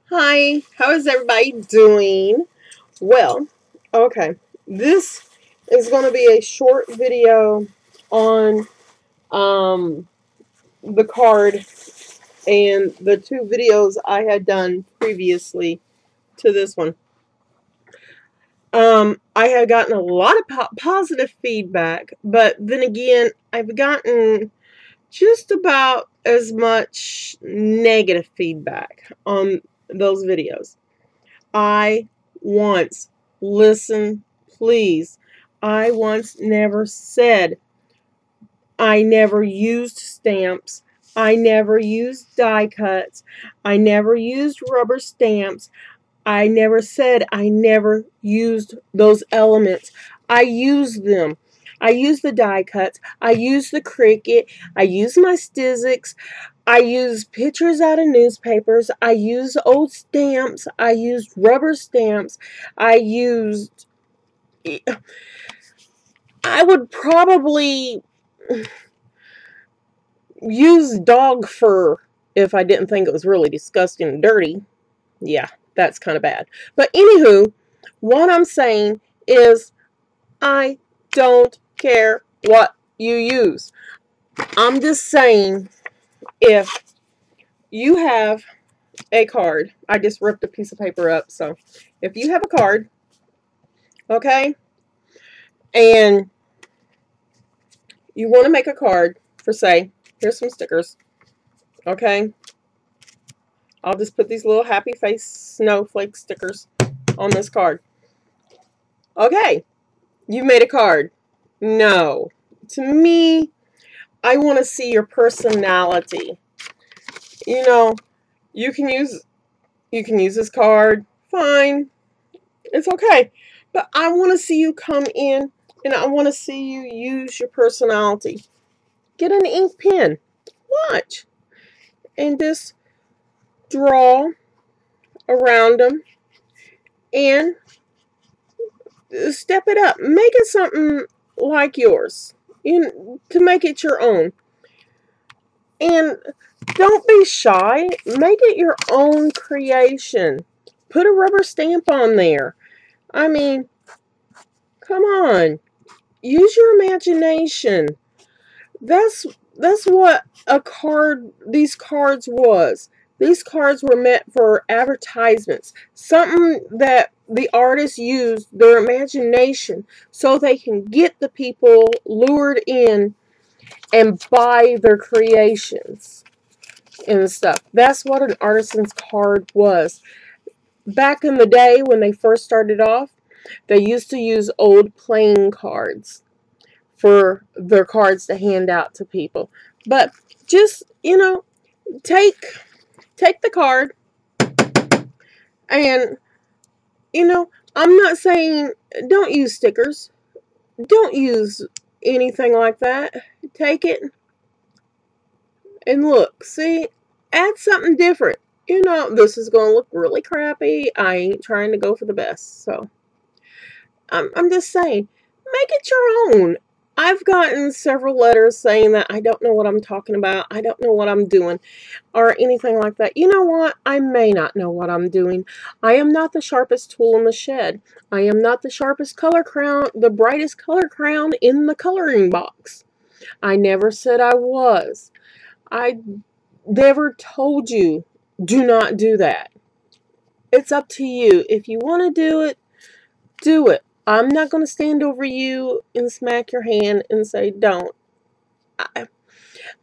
Hi, how is everybody doing? Well, okay, this is going to be a short video on the card and the two videos I had done previously to this one. I had gotten a lot of positive feedback, but then again, I've gotten just about as much negative feedback on those videos. I once, listen, please, I once never said I never used stamps. I never used die cuts. I never used rubber stamps. I never said I never used those elements. I used them. I used the die cuts. I used the Cricut. I used my Stizzix. I used pictures out of newspapers. I used old stamps. I used rubber stamps. I used... I would probably use dog fur if I didn't think it was really disgusting and dirty. Yeah, that's kind of bad. But anywho, what I'm saying is I don't care what you use. I'm just saying if you have a card, I just ripped a piece of paper up, so if you have a card, okay, and you want to make a card for, say, here's some stickers, okay, I'll just put these little happy face snowflake stickers on this card. Okay, you made a card. No. To me, I want to see your personality. You know, you can use this card. Fine. It's okay. But I want to see you come in and I want to see you use your personality. Get an ink pen. Watch. And just draw around them and step it up. Make it something like yours. To make it your own. And don't be shy. Make it your own creation. Put a rubber stamp on there. I mean, come on. Use your imagination. That's what these cards was. These cards were meant for advertisements. Something that the artists used their imagination so they can get the people lured in and buy their creations and stuff. That's what an artisan's card was. Back in the day when they first started off, they used to use old playing cards for their cards to hand out to people. But just, take the card and, I'm not saying don't use stickers. Don't use anything like that. Take it and look. See, add something different. This is going to look really crappy. I ain't trying to go for the best. So, I'm just saying, make it your own. I've gotten several letters saying that I don't know what I'm talking about. I don't know what I'm doing or anything like that. You know what? I may not know what I'm doing. I am not the sharpest tool in the shed. I am not the sharpest color crown, the brightest color crown in the coloring box. I never said I was. I never told you do not do that. It's up to you. If you want to do it, do it. I'm not going to stand over you and smack your hand and say don't.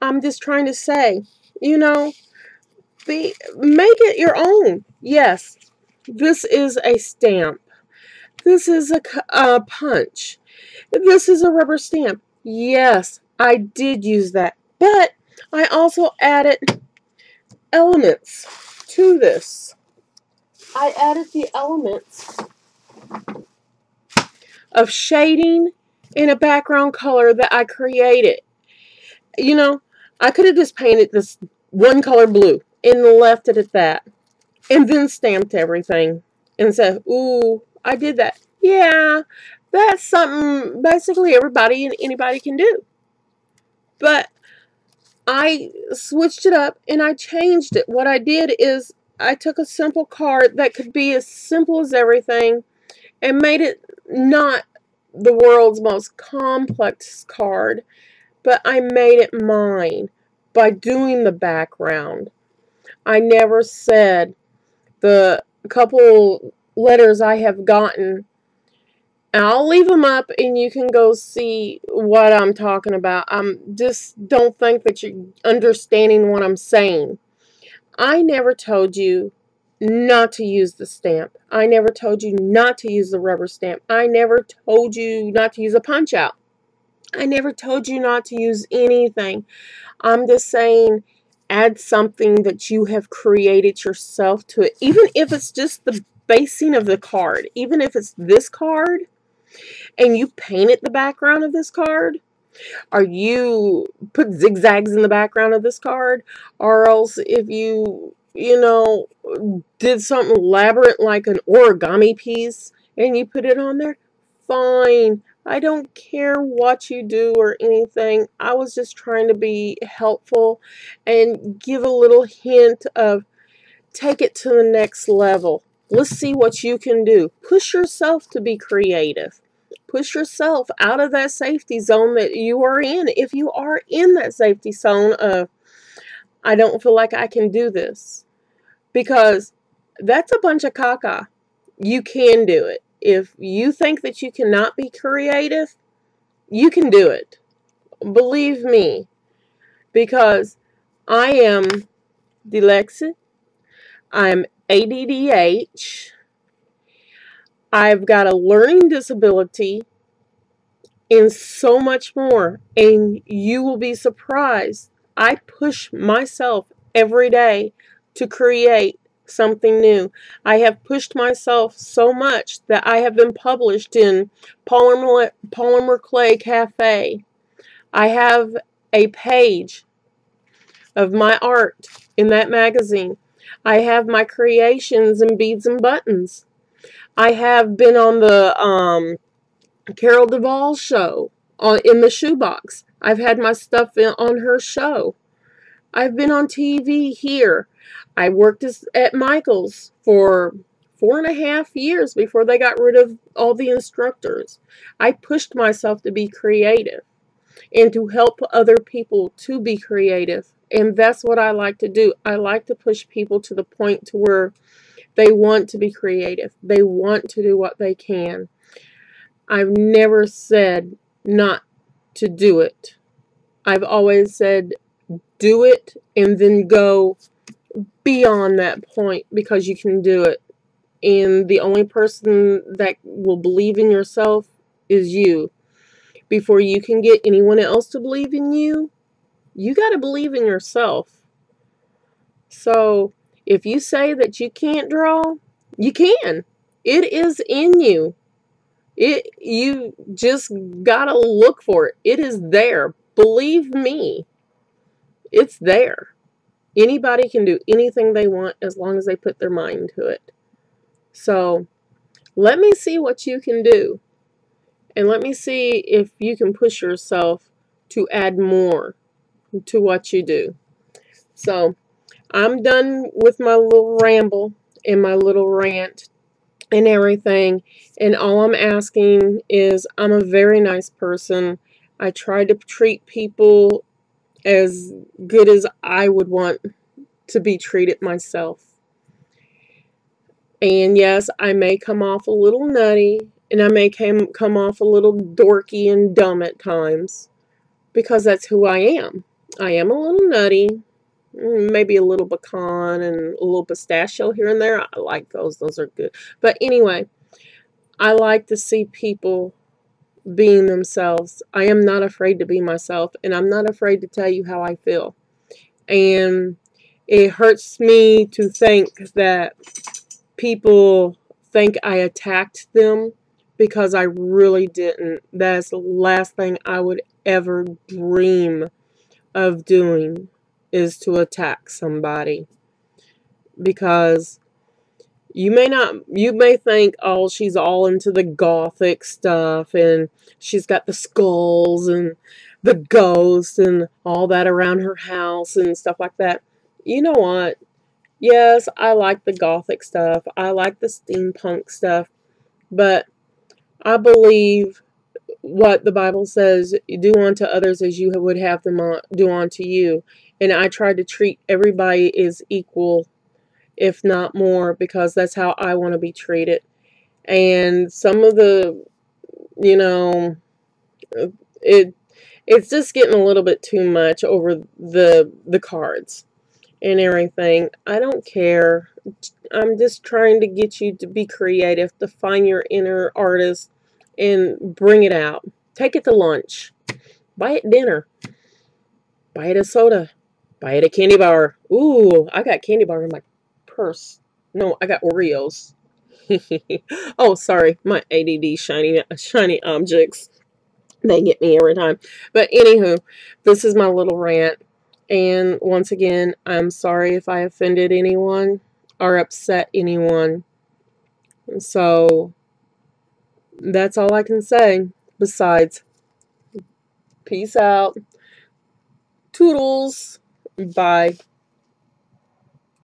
I'm just trying to say, make it your own. Yes, this is a stamp. This is a punch. This is a rubber stamp. Yes, I did use that. But I also added elements to this. I added the elements of shading and a background color that I created. I could have just painted this one color blue and left it at that. And then stamped everything and said, ooh, I did that. Yeah, that's something basically everybody and anybody can do. But I switched it up and I changed it. What I did is I took a simple card that could be as simple as everything and made it not the world's most complex card, but I made it mine by doing the background. I never said the couple letters I have gotten. And I'll leave them up and you can go see what I'm talking about. Just don't think that you're understanding what I'm saying. I never told you not to use the stamp. I never told you not to use the rubber stamp. I never told you not to use a punch out. I never told you not to use anything. I'm just saying add something that you have created yourself to it. Even if it's just the basing of the card. Even if it's this card and you painted the background of this card, or you put zigzags in the background of this card, or else if you know, did something elaborate like an origami piece and you put it on there, fine. I don't care what you do or anything. I was just trying to be helpful and give a little hint of take it to the next level. Let's see what you can do. Push yourself to be creative. Push yourself out of that safety zone that you are in. If you are in that safety zone of, I don't feel like I can do this. Because that's a bunch of caca. You can do it. If you think that you cannot be creative, you can do it. Believe me. Because I am dyslexic. I'm ADDH. I've got a learning disability and so much more. And you will be surprised. I push myself every day to create something new. I have pushed myself so much that I have been published in Polymer Clay Cafe. I have a page of my art in that magazine. I have my creations in Beads and Buttons. I have been on the Carol Duvall show in the Shoebox. I've had my stuff on her show. I've been on TV here. I worked at Michael's for 4.5 years before they got rid of all the instructors. I pushed myself to be creative and to help other people to be creative. And that's what I like to do. I like to push people to the point to where they want to be creative. They want to do what they can. I've never said not to do it. I've always said do it and then go beyond that point because you can do it. And the only person that will believe in yourself is you. Before you can get anyone else to believe in you, you got to believe in yourself. So if you say that you can't draw, you can. It is in you. You just got to look for it. It is there. Believe me. It's there. Anybody can do anything they want as long as they put their mind to it. So let me see what you can do. And let me see if you can push yourself to add more to what you do. So I'm done with my little ramble and my little rant and everything. And all I'm asking is I'm a very nice person. I try to treat people as good as I would want to be treated myself. And yes, I may come off a little nutty, and I may come off a little dorky and dumb at times, because that's who I am. I am a little nutty, maybe a little pecan and a little pistachio here and there. I like those. Those are good. But anyway, I like to see people being themselves. I am not afraid to be myself, and I'm not afraid to tell you how I feel. And it hurts me to think that people think I attacked them, because I really didn't. That's the last thing I would ever dream of doing, is to attack somebody. Because you may think, oh, she's all into the gothic stuff and she's got the skulls and the ghosts and all that around her house and stuff like that. You know what? Yes, I like the gothic stuff. I like the steampunk stuff. But I believe what the Bible says, do unto others as you would have them do unto you. And I try to treat everybody as equal, if not more, because that's how I want to be treated. And some of the, you know, it it's just getting a little bit too much over the cards and everything. I don't care. I'm just trying to get you to be creative, to find your inner artist and bring it out. Take it to lunch. Buy it dinner. Buy it a soda. Buy it a candy bar. Ooh, I got candy bar in my purse. No, I got Oreos. Oh, sorry. My ADD shiny objects. They get me every time. But anywho, this is my little rant. And once again, I'm sorry if I offended anyone or upset anyone. So that's all I can say. Besides, peace out. Toodles. Bye.